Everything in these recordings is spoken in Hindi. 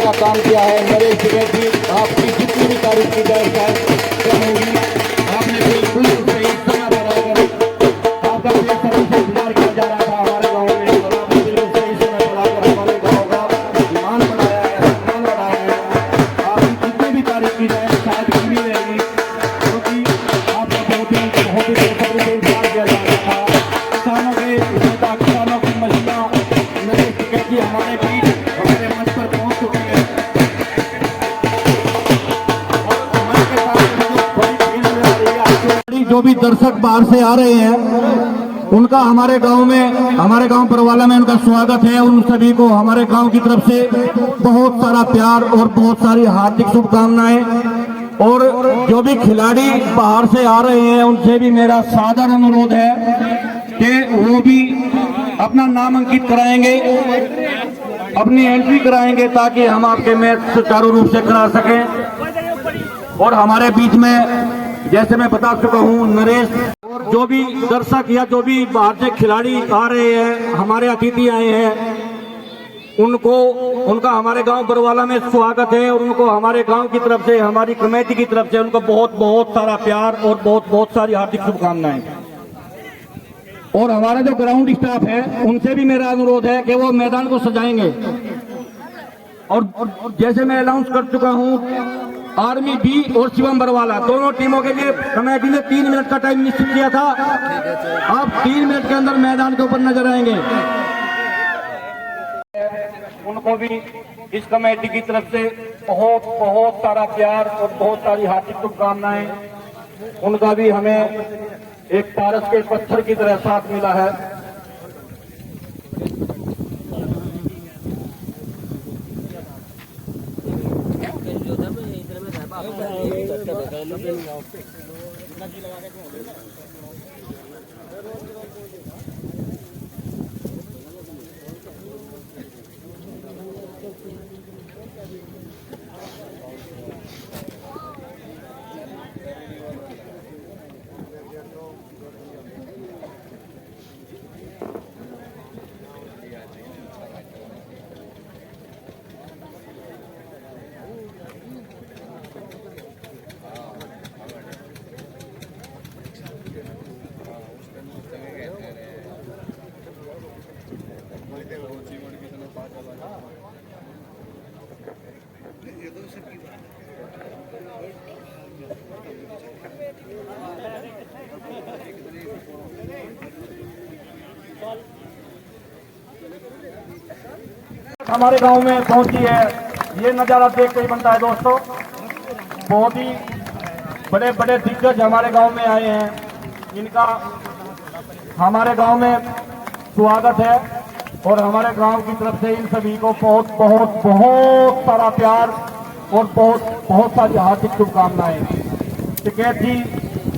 का काम किया है। नरेश टिकैत जी, आपकी जितनी भी तारीफ की जाए कम होगी। आपने बिल्कुल सही समय पर आकर आपका प्लेट सर्विस से इंतजार किया जा रहा था हमारे गाँव में, और आपने बिल्कुल सही समय पर आकर हमारे गाँव का मान बढ़ाया है, सम्मान बढ़ाया है। आपकी जितनी भी तारीफ की जाए शायद कम ही रहेगी, क्योंकि आपका बहुत ही बेसब्री से इंतजार किया जा रहा था। किसानों के नेता, किसानों की महिला नरेश टिकैत जी हमारे बीच हमारे मंच पर पहुंच चुके हैं। और मंच के सामने जो बड़ी भीड़ नजर आ रही है आपको, जो भी दर्शक बाहर से आ रहे हैं उनका हमारे गांव में, हमारे गांव परवाला में उनका स्वागत है। उन सभी को हमारे गांव की तरफ से बहुत सारा प्यार और बहुत सारी हार्दिक शुभकामनाएं। और जो भी खिलाड़ी बाहर से आ रहे हैं उनसे भी मेरा सादर अनुरोध है कि वो भी अपना नाम अंकित कराएंगे, अपनी एंट्री कराएंगे, ताकि हम आपके मैच सुचारू रूप से करा सकें। और हमारे बीच में जैसे मैं बता चुका हूं, नरेश और जो भी दर्शक या जो भी बाहर से खिलाड़ी आ रहे हैं, हमारे अतिथि आए हैं, उनको उनका हमारे गांव बरवाला में स्वागत है। और उनको हमारे गांव की तरफ से, हमारी कमेटी की तरफ से उनको बहुत बहुत सारा प्यार और बहुत बहुत सारी हार्दिक शुभकामनाएं। और हमारा जो ग्राउंड स्टाफ है उनसे भी मेरा अनुरोध है कि वो मैदान को सजाएंगे। और जैसे मैं अनाउंस कर चुका हूं, आर्मी बी और शिवम बरवाला दोनों टीमों के लिए कमेटी ने 3 मिनट का टाइम निश्चित किया था। आप 3 मिनट के अंदर मैदान के ऊपर नजर आएंगे। उनको भी इस कमेटी की तरफ से बहुत बहुत सारा प्यार और बहुत सारी हार्दिक शुभकामनाएं। उनका भी हमें एक पारस के पत्थर की तरह साथ मिला है। हमारे गांव में पहुंची है, ये नजारा देख के ही बनता है दोस्तों। बहुत ही बड़े बड़े दिग्गज हमारे गांव में आए हैं, इनका हमारे गांव में स्वागत है। और हमारे गांव की तरफ से इन सभी को बहुत बहुत बहुत सारा प्यार और बहुत बहुत सारी हार्दिक शुभकामनाएं। टिकैत जी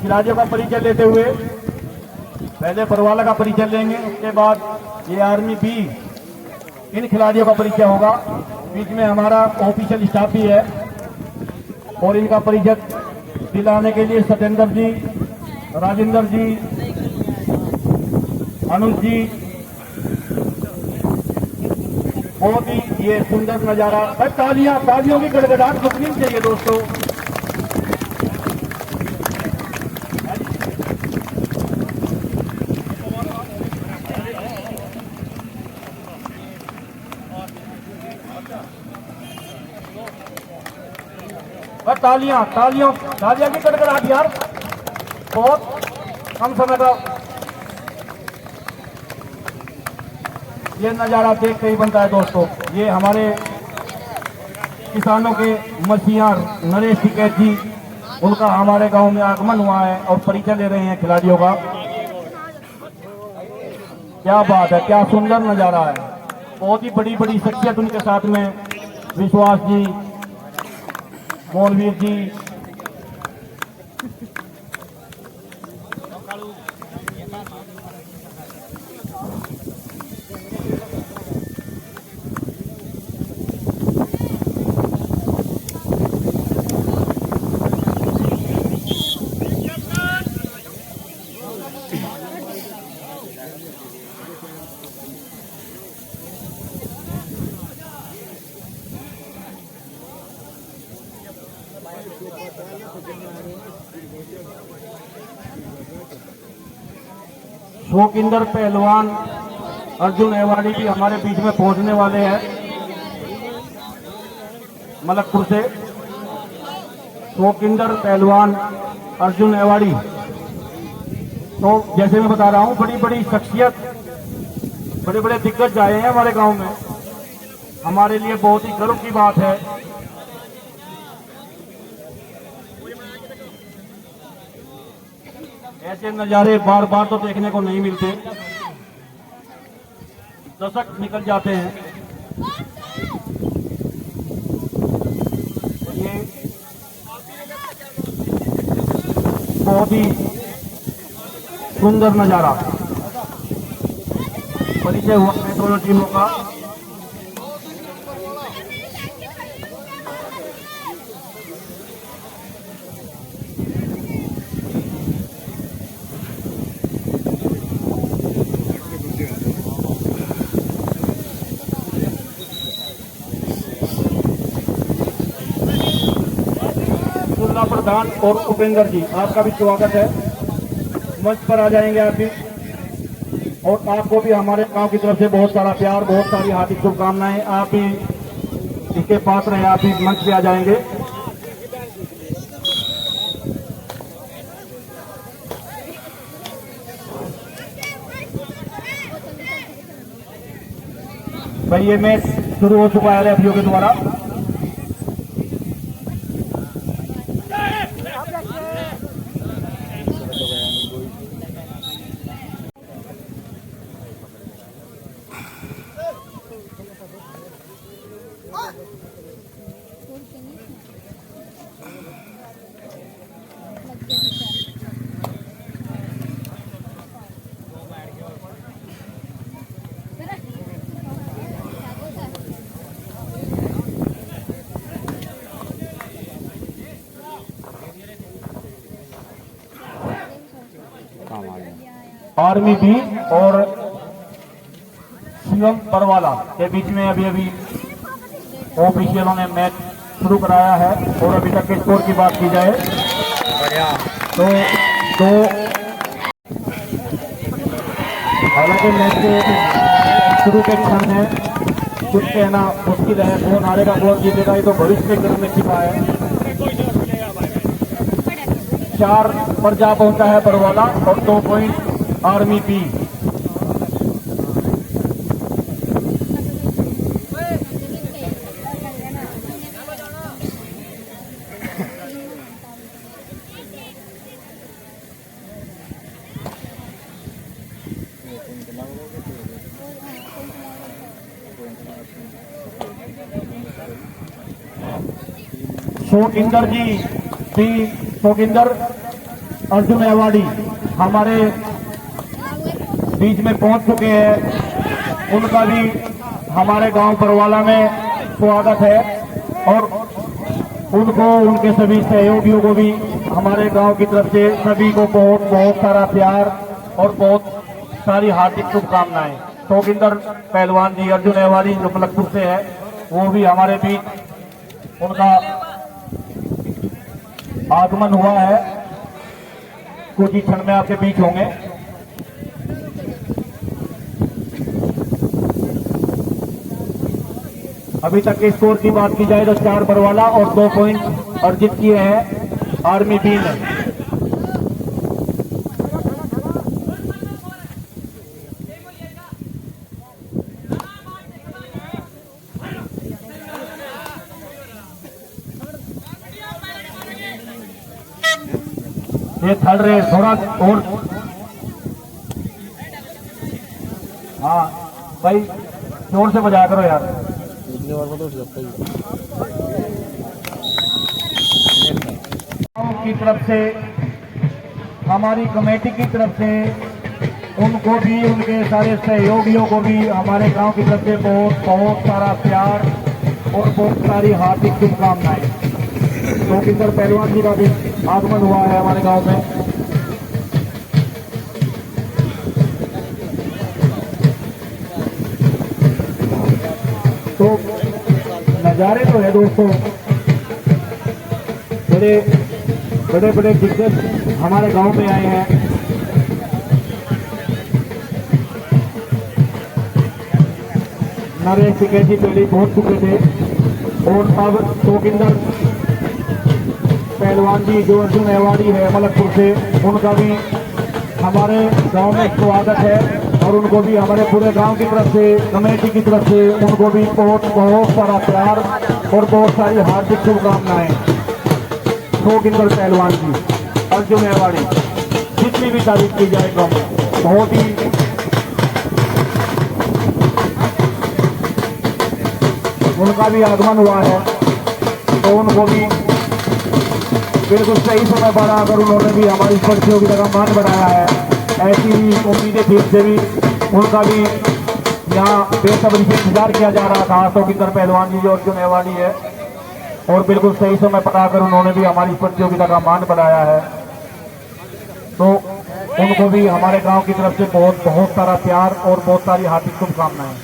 खिलाड़ियों का परिचय लेते हुए पहले परवाला का परिचय लेंगे, उसके बाद ये आर्मी बी इन खिलाड़ियों का परिचय होगा। बीच में हमारा ऑफिशियल स्टाफ भी है और इनका परिचय दिलाने के लिए सत्येंद्र जी, राजेंद्र जी, अनुज जी, बहुत ही ये सुंदर नजारा। तालियां, तालियों की गड़गड़ाहट रुकनी चाहिए दोस्तों। तालियां, तालियों, तालियां की गड़गड़ाहट यार, बहुत कम समय का ये नजारा देख के ही बनता है दोस्तों। ये हमारे किसानों के मसीहा नरेश टिकैत जी, उनका हमारे गांव में आगमन हुआ है और परिचय ले रहे हैं खिलाड़ियों का। क्या बात है, क्या सुंदर नजारा है। बहुत ही बड़ी बड़ी शख्सियत उनके साथ में, विश्वास जी, मौलवीर जी, शोकिंदर पहलवान अर्जुन एवाड़ी भी हमारे बीच में पहुंचने वाले हैं मलकपुर से। शोकिंदर पहलवान अर्जुन एवाड़ी, तो जैसे मैं बता रहा हूं, बड़ी बड़ी शख्सियत, बड़े बड़े दिग्गज आए हैं हमारे गांव में। हमारे लिए बहुत ही गर्व की बात है। ऐसे नज़ारे बार बार तो देखने को नहीं मिलते, दशक निकल जाते हैं। ये बहुत ही सुंदर नज़ारा परिचय हुआ मेट्रो टीमों का। प्रधान और उपेंद्र जी, आपका भी स्वागत है। मंच पर आ जाएंगे आप भी, और आपको भी हमारे गांव की तरफ से बहुत सारा प्यार, बहुत सारी हार्दिक शुभकामनाएं। आप भी इसके पात्र हैं, आप भी मंच पे आ जाएंगे। भाई ये मैच शुरू हो चुका है रेफरियों के द्वारा। आर्मी बी और शिवम परवाला के बीच में अभी अभी ऑफिशियलों ने मैच शुरू कराया है। और अभी तक के स्कोर की बात की जाए तो हालांकि मैच के शुरू के क्षण में कुछ कहना मुश्किल है, कौन हारेगा कौन जीतेगा, ये तो भविष्य के में छिपा है। 4 पर जा पहुंचा है परवाला और 2 पॉइंट आर्मी बी। शोकिंदर जी भी, शोकिंदर अर्जुन एवाड़ी हमारे बीच में पहुंच चुके हैं। उनका भी हमारे गांव परवाला में स्वागत है, और उनको, उनके सभी सहयोगियों को भी हमारे गांव की तरफ से सभी को बहुत बहुत सारा प्यार और बहुत सारी हार्दिक शुभकामनाएं। शोकिंदर पहलवान जी अर्जुन एवाड़ी जो मलकपुर से है, वो भी हमारे बीच, उनका आगमन हुआ है, कुछ ही क्षण में आपके बीच होंगे। अभी तक के स्कोर की बात की जाए तो 4 बरवाला और 2 पॉइंट अर्जित किए हैं आर्मी बी ने। ये थर्ड रेस थोड़ा और, हाँ भाई जोर से बजाया करो यार। की तरफ से, हमारी कमेटी की तरफ से, उनको भी, उनके सारे सहयोगियों को भी हमारे गांव की तरफ से बहुत बहुत सारा प्यार और बहुत सारी हार्दिक शुभकामनाएं। शोकिंदर पहलवान जी का भी आगमन हुआ है हमारे गांव में। तो नज़ारे तो है दोस्तों, बड़े बड़े दिग्गज हमारे गांव में आए हैं। नरेश टिकेती पहले पहुंच चुके थे और अब जोगिंदर पहलवान जी जो अर्जुन एवार्डी है मलकपुर से, उनका भी हमारे गांव में स्वागत है और उनको भी हमारे पूरे गांव की तरफ से, कमेटी की तरफ से उनको भी बहुत बहुत सारा प्यार और बहुत सारी हार्दिक शुभकामनाएं। जोगिंदर पहलवान जी अर्जुन एवार्डी, जितनी भी तारीफ की जाए कम, बहुत ही उनका भी आगमन हुआ है तो उनको भी बिल्कुल सही समय पर आकर उन्होंने भी हमारी प्रतियोगिता का मान बढ़ाया है। ऐसी ही उम्मीदें थी से भी उनका भी यहाँ बेसब्री से इंतजार किया जा रहा था। जोगिंदर पहलवान जी जो अर्जुन एवार्डी है और बिल्कुल सही समय पर आकर उन्होंने भी हमारी प्रतियोगिता का मान बढ़ाया है, तो उनको भी हमारे गांव की तरफ से बहुत बहुत सारा प्यार और बहुत सारी हार्दिक शुभकामनाएं।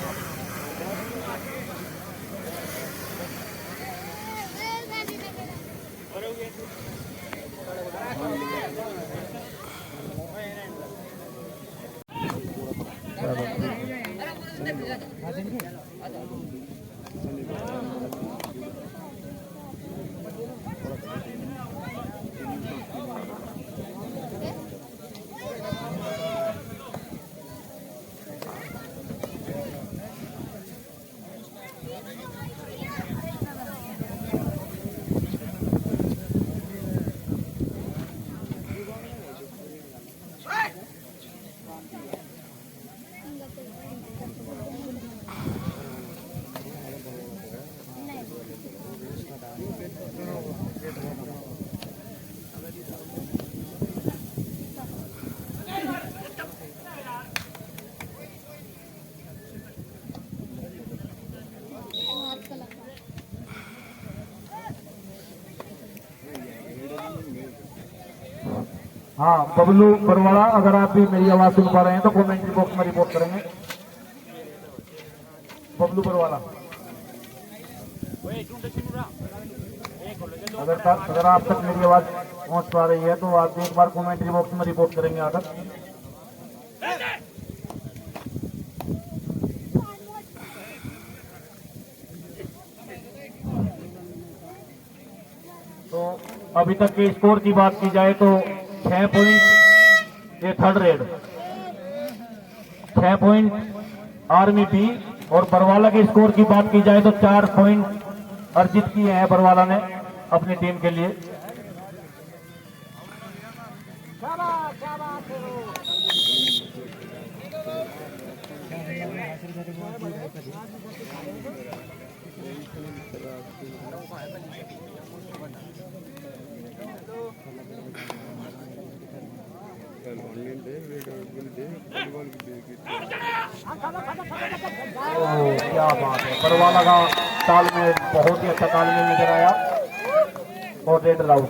हाँ बबलू बरवाड़ा, अगर आप भी मेरी आवाज सुन पा रहे हैं तो कमेंट बॉक्स में रिपोर्ट करेंगे। बबलू बरवाड़ा, अगर आप तक मेरी आवाज पहुंच पा रही है तो आप एक बार कमेंट्री बॉक्स में रिपोर्ट करेंगे आकर। तो अभी तक के स्कोर की बात की जाए तो 6 पॉइंट ये third red, 6 point army B, और बरवाला के स्कोर की बात की जाए तो 4 पॉइंट अर्जित किए हैं बरवाला ने अपनी टीम के लिए। क्या बात है, बरवाला का तालमेल बहुत ही अच्छा तालमेल नजर आया और रेड राउट।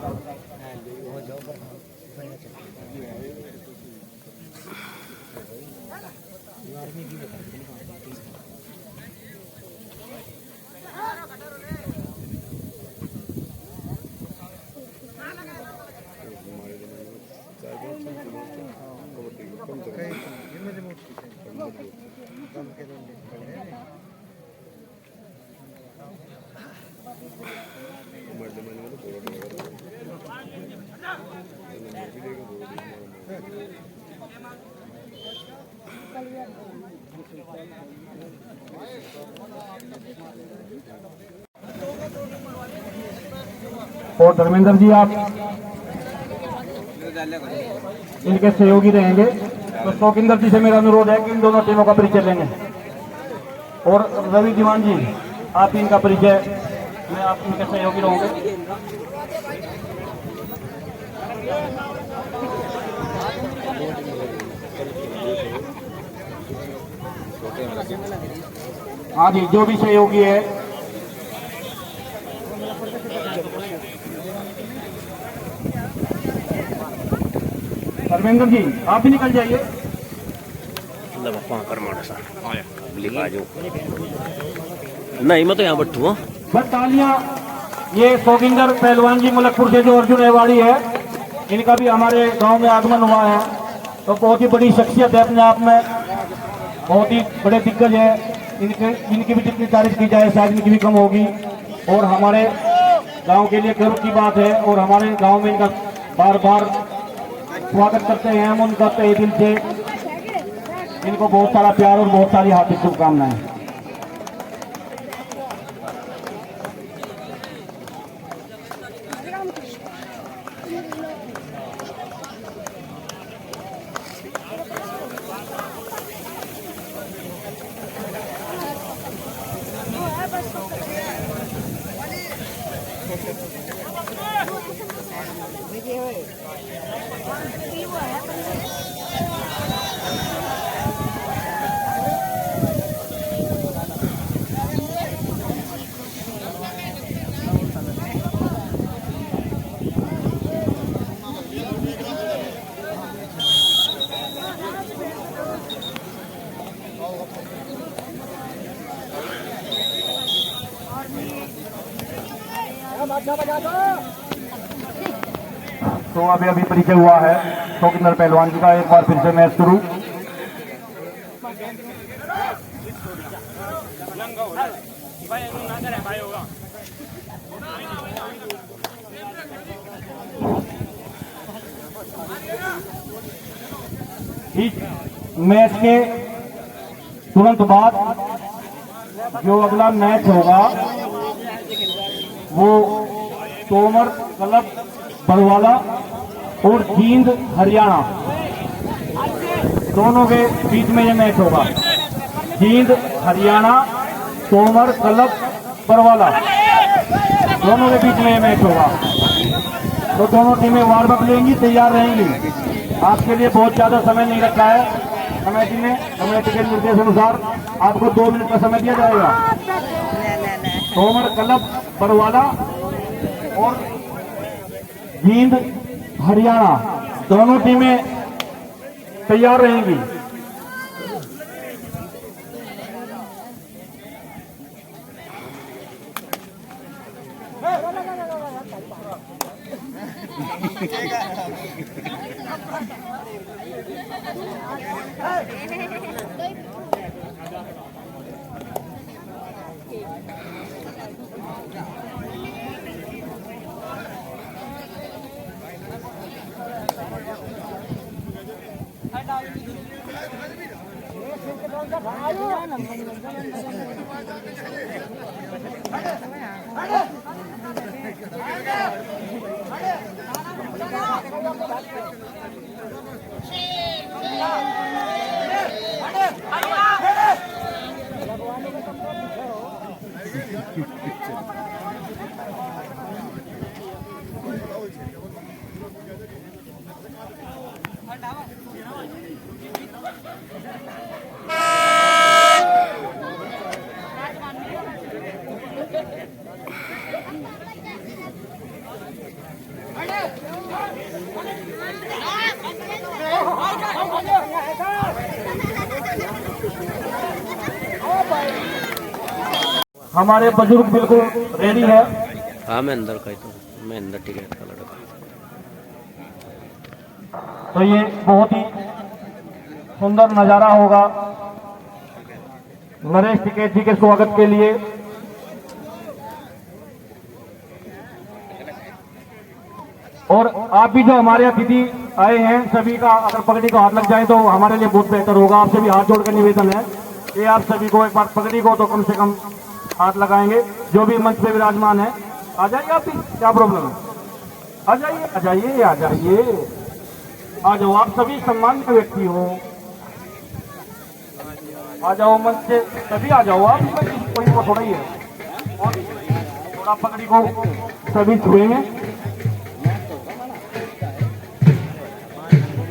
और धर्मेंद्र जी आप इनके सहयोगी रहेंगे, तो जोगिंदर जी से मेरा अनुरोध है कि इन दोनों टीमों का परिचय लेंगे। और रवि दीवान जी आप इनका परिचय, मैं आप इनके सहयोगी रहूंगे। हाँ जी, जो भी सहयोगी है धर्मेंद्र जी आप भी निकल जाइए। नहीं मैं तो यहाँ बैठू हूँ। बस तालियां ये जोगिंदर पहलवान जी मलकपुर से जो अर्जुन एवार्डी है, इनका भी हमारे गांव में आगमन हुआ है, तो बहुत ही बड़ी शख्सियत है अपने आप में, बहुत ही बड़े दिग्गज है इनकी भी जितनी तारीफ की जाए शायद इनकी भी कम होगी। और हमारे गांव के लिए गर्व की बात है और हमारे गांव में इनका बार बार स्वागत करते हैं हम उनका तहे दिल से। इनको बहुत सारा प्यार और बहुत सारी हार्दिक शुभकामनाएं। तो अभी परिचय हुआ है शौकिंदर पहलवान जी का। एक बार फिर से मैच शुरू। इस मैच के तुरंत बाद जो अगला मैच होगा वो तोमर क्लब बड़वाला और जींद हरियाणा दोनों के बीच में ये मैच होगा। जींद हरियाणा तोमर क्लब बड़वाला दोनों के बीच में ये मैच होगा। तो दोनों टीमें वार्म अप लेंगी, तैयार रहेंगी। आपके लिए बहुत ज्यादा समय नहीं रखा है कमेटी ने। कमेटी के निर्देश अनुसार आपको 2 मिनट का समय दिया जाएगा। तोमर क्लब बड़वाला और जींद हरियाणा दोनों टीमें तैयार रहेंगी। हमारे बुजुर्ग बिल्कुल रेडी है। हाँ मैं अंदर का ही तो मैं अंदर टिकट का लड़का। तो ये बहुत ही सुंदर नजारा होगा नरेश टिकैत जी के स्वागत के लिए। और आप भी जो हमारे अतिथि आए हैं सभी का अगर पगड़ी को हाथ लग जाए तो हमारे लिए बहुत बेहतर होगा। आपसे भी हाथ जोड़कर निवेदन है कि आप सभी को एक बार पगड़ी को तो कम से कम हाथ लगाएंगे। जो भी मंच पे विराजमान है आ जाइए। आप भी क्या प्रॉब्लम है? आ जाइए आ जाइए आ जाइए आ जाओ। आप सभी सम्मानित व्यक्ति हो, आ जाओ मंच से सभी आ जाओ। आप कोई को थोड़ा ही है और थोड़ा पगड़ी को सभी छुएंगे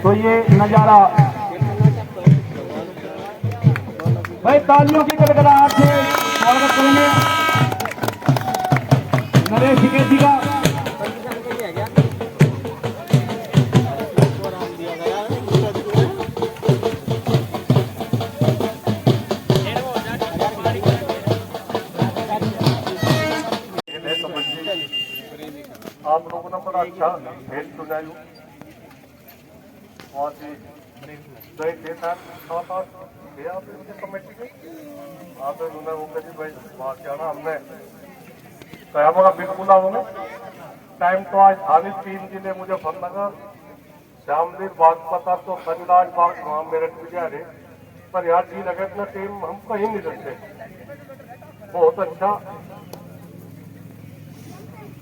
तो ये नजारा भाई तालियों की गड़गड़ाहट से स्वागत करेंगे नरेश टिकैत जी का। आप लोगों ने बड़ा अच्छा भेंट सुनाया। और थे आप इनकी कमेटी के? हाँ तो उन्होंने वो कही भाई बात क्या ना हमने कहा मगर बिल्कुल आओगे। टाइम तो आज था नहीं, 3 जिले मुझे फोन लगा, श्यामदीर बाग पता तो संजराज बाग वहाँ मेरठ में जा रहे, पर यहाँ जी लगे इतना टीम हम कहीं नहीं रखते। बहुत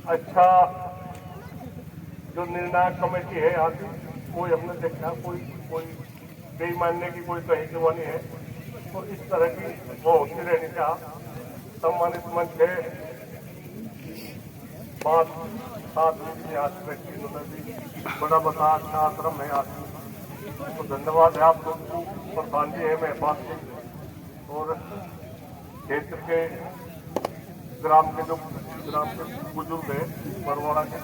अच्छा जो निर्णायक कमेटी है यहाँ की, कोई हमने देखा कोई बेईमानने की कोई कहीं की वो नहीं है। तो इस तरह की वो होती रहनी चाहिए। सम्मानित मंच है, बात साथ व्यक्ति भी बड़ा बता अच्छा आश्रम है आज। तो धन्यवाद है आप लोग को, प्रधान जी है महफाज जी और क्षेत्र के ग्राम के बुजुर्ग है बरवाड़ा के।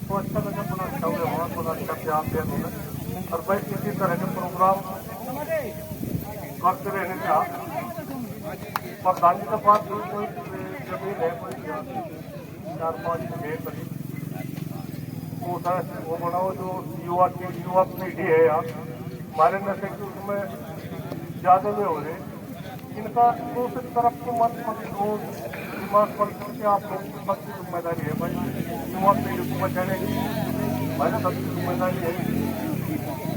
तो अच्छा लगा, बड़ा अच्छा हुआ वहाँ, बड़ा अच्छा ध्यान दिया उन्होंने। और भाई इसी तरह के प्रोग्राम करते रहने का। प्रधान जी के पास कोई जमीन है, कोई 4-5 जगह करीब, वो बनाओ जो युवा पीढ़ी है यार हमारे नशे की उसमें ज्यादा में हो रहे। इनका दूसरी तरफ को मत दिमाग पर करके आप लोगों की सबकी जिम्मेदारी है भाई, युवा पीढ़ी को बचाने की हमारी सबकी जिम्मेदारी है।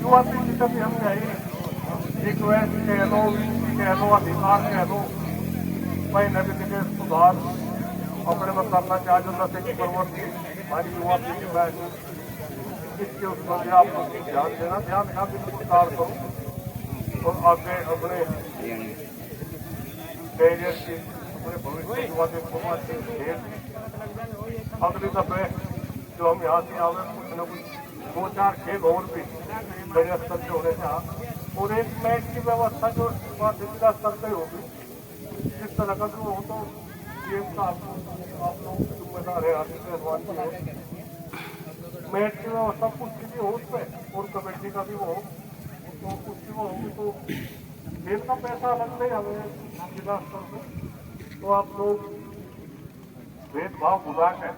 युवा पीढ़ी का भी हम चाहिए रिक्वेस्ट कह लो, अधिकार कह लो भाई, नवी के सुधार अपने में करना चाहिए। जो नशे की प्रवृत्ति हमारी युवा पीढ़ी में इसके उसमें भी आप लोग ध्यान देना, ध्यान का बिल्कुल कार करो और आगे अपने कैरियर की अपने भविष्य युवा के अगली दफे जो हम यहाँ से आवे कुछ न कुछ 2-4 खेल और भी बड़े स्तर पे होने चाहिए और एक मैच की व्यवस्था जो जिला स्तर पर होगी जिस तरह का जो हो तो गेम का आप लोग जिम्मेदार है। आगे पहलवान की है मैच की व्यवस्था कुछ की भी हो उसमें और कमेटी का भी वो हो तो उसकी वो होगी। तो खेल का पैसा अलग नहीं हमें जिला स्तर पर, तो आप लोग भेदभाव भुला के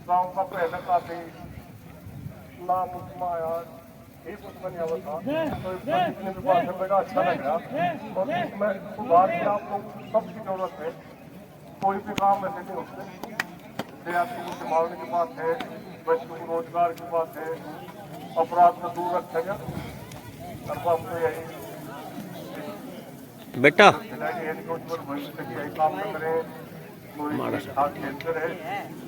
गाँव का पहले काफी नाम उसमें आया ठीक उसमें नहीं आवता तो जितने भी बात है मेरा अच्छा लग रहा और इसमें सुधार की आप लोग सबकी जरूरत है। कोई भी काम ऐसे नहीं होते, देहात को संभालने की बात है, बच्चों को रोजगार की बात है, अपराध को दूर रखेगा और हम तो यही बेटा भविष्य की यही काम करें, खेलते रहे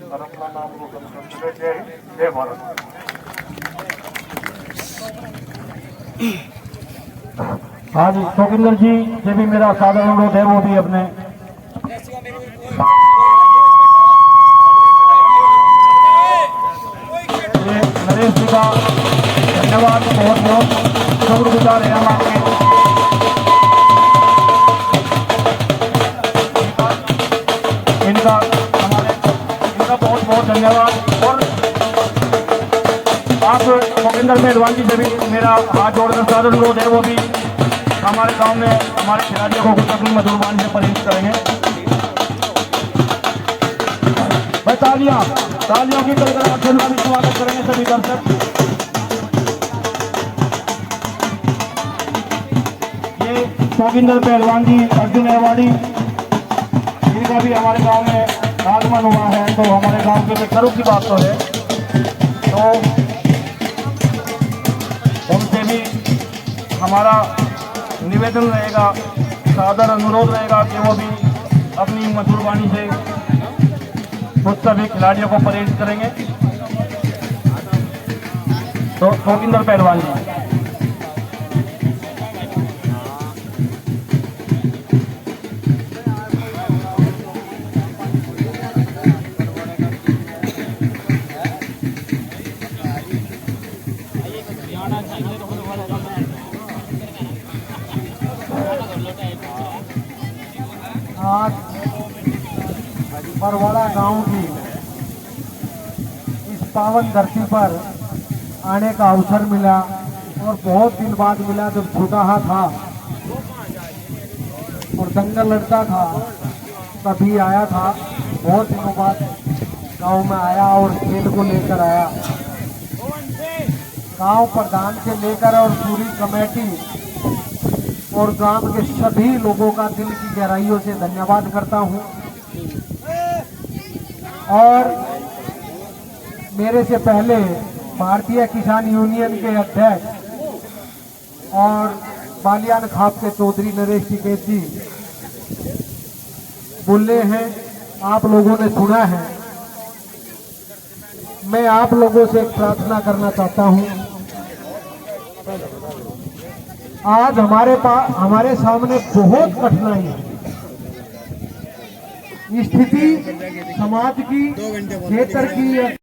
और अपना नाम रोशन करते रहे। जय हिंद, जय भारत। हाँ जी, जोगिंदर जी से भी मेरा सादर अनुरोध है, वो भी अपने नरेश जी का धन्यवाद, बहुत बहुत शुक्रगुजार है हम आपके। इनका बहुत बहुत धन्यवाद। और आप जोगिंदर पहलवान जी से भी मेरा हाथ जोड़कर सादर अनुरोध है, वो भी हमारे गांव में हमारे खिलाड़ियों को कुछ अपनी मधुरवाणी से परिचित करेंगे। भाई तालियां की कड़कड़ाहट से भी स्वागत करेंगे सभी दर्शक। ये जोगिंदर पहलवान जी अर्जुन अवार्डी, इनका भी हमारे गांव में आगमन हुआ है, तो हमारे गांव के लिए गर्व की बात तो है। तो उनसे भी हमारा निवेदन रहेगा, सादर अनुरोध रहेगा कि वो भी अपनी मधुरवाणी से खुद सभी खिलाड़ियों को प्रेरित करेंगे। तो जोगिंदर पहलवान जी। आज बरवाड़ा गांव की इस पावन धरती पर आने का अवसर मिला और बहुत दिन बाद मिला, जब छूटा था और दंगल लड़ता था तभी आया था। बहुत दिनों बाद गांव में आया और खेल को लेकर आया। गांव प्रधान से लेकर और पूरी कमेटी और गांव के सभी लोगों का दिल की गहराइयों से धन्यवाद करता हूं। और मेरे से पहले भारतीय किसान यूनियन के अध्यक्ष और बालियान खाप के चौधरी नरेश टिकैत जी बोले हैं, आप लोगों ने सुना है। मैं आप लोगों से एक प्रार्थना करना चाहता हूं। आज हमारे सामने बहुत कठिनाई है। स्थिति समाज की, क्षेत्र की